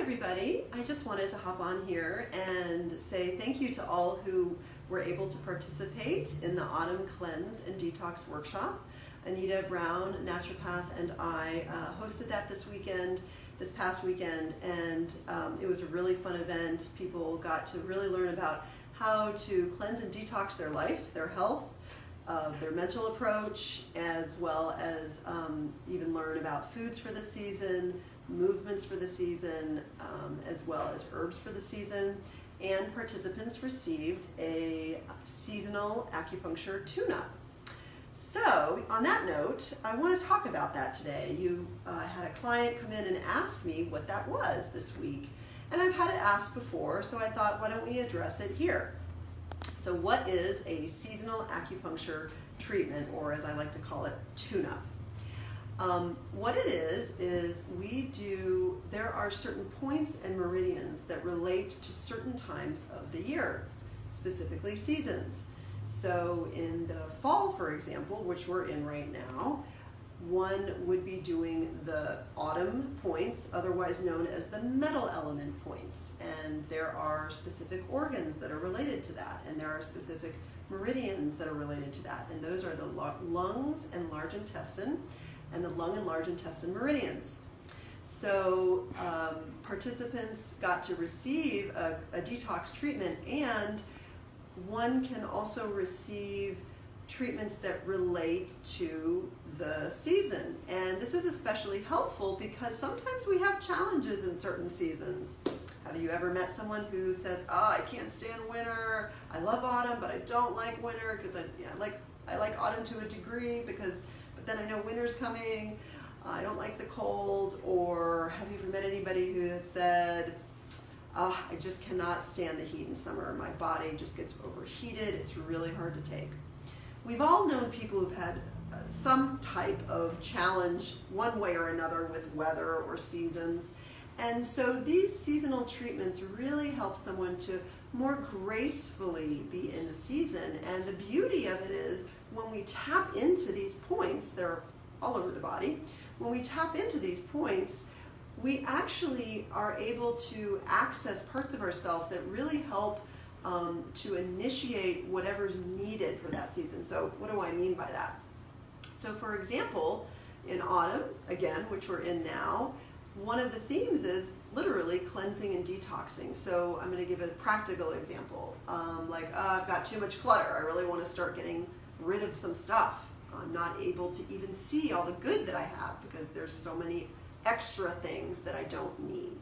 everybody. I just wanted to hop on here and say thank you to all who were able to participate in the Autumn Cleanse and Detox Workshop. Anita Brown, naturopath, and I hosted that this past weekend, and it was a really fun event. People got to really learn about how to cleanse and detox their life, their health, their mental approach, as well as even learn about foods for the season, movements for the season, as well as herbs for the season. And participants received a seasonal acupuncture tune-up. So on that note, I want to talk about that today. You had a client come in and ask me what that was this week. And I've had it asked before, so I thought, why don't we address it here? So what is a seasonal acupuncture treatment, or as I like to call it, tune-up? What it is there are certain points and meridians that relate to certain times of the year, specifically seasons. So in the fall, for example, which we're in right now, one would be doing the autumn points, otherwise known as the metal element points. And there are specific organs that are related to that, and there are specific meridians that are related to that. And those are the lungs and large intestine, and the lung and large intestine meridians. So participants got to receive a detox treatment, and one can also receive treatments that relate to the season. And this is especially helpful because sometimes we have challenges in certain seasons. Have you ever met someone who says, I can't stand winter, I love autumn, but I don't like winter because I like autumn to a degree but then I know winter's coming, I don't like the cold. Or have you ever met anybody who has said, I just cannot stand the heat in summer, my body just gets overheated, it's really hard to take. We've all known people who've had some type of challenge one way or another with weather or seasons. And so these seasonal treatments really help someone to more gracefully be in the season. And the beauty of it is when we tap into these points, they're all over the body, when we tap into these points, we actually are able to access parts of ourselves that really help to initiate whatever's needed for that season. So what do I mean by that? So for example, in autumn, again, which we're in now, one of the themes is literally cleansing and detoxing. So I'm going to give a practical example. I've got too much clutter. I really want to start getting rid of some stuff. I'm not able to even see all the good that I have because there's so many extra things that I don't need.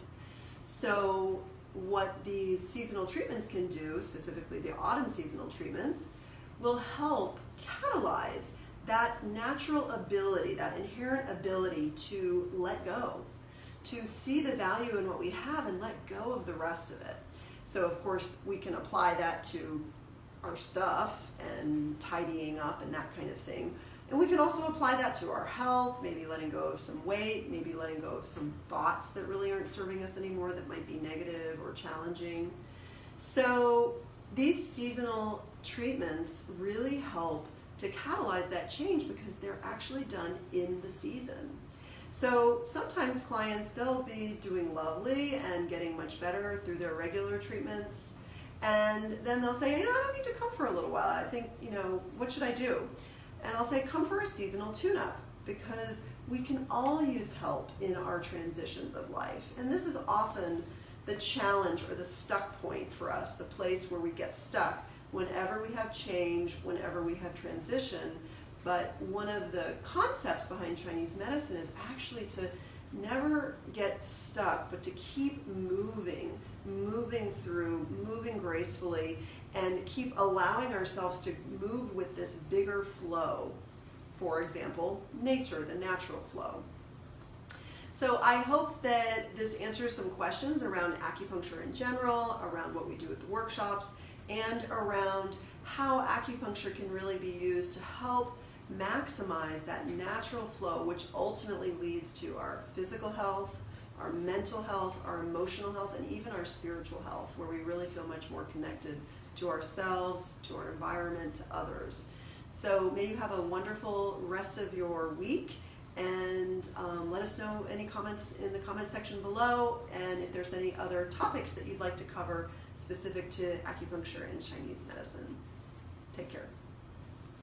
So what these seasonal treatments can do, specifically the autumn seasonal treatments, will help catalyze that natural ability, that inherent ability to let go, to see the value in what we have and let go of the rest of it. So of course we can apply that to our stuff and tidying up and that kind of thing. And we can also apply that to our health, maybe letting go of some weight, maybe letting go of some thoughts that really aren't serving us anymore that might be negative or challenging. So these seasonal treatments really help to catalyze that change because they're actually done in the season. So sometimes clients, they'll be doing lovely and getting much better through their regular treatments. And then they'll say, I don't need to come for a little while. I think, what should I do? And I'll say, come for a seasonal tune-up, because we can all use help in our transitions of life. And this is often the challenge or the stuck point for us, the place where we get stuck whenever we have change, whenever we have transition. But one of the concepts behind Chinese medicine is actually to never get stuck, but to keep moving through, moving gracefully, and keep allowing ourselves to move with this bigger flow. For example, nature, the natural flow. So I hope that this answers some questions around acupuncture in general, around what we do at the workshops, and around how acupuncture can really be used to help maximize that natural flow, which ultimately leads to our physical health, our mental health, our emotional health, and even our spiritual health, where we really feel much more connected to ourselves, to our environment, to others. So may you have a wonderful rest of your week, And let us know any comments in the comment section below, and if there's any other topics that you'd like to cover specific to acupuncture and Chinese medicine. Take care.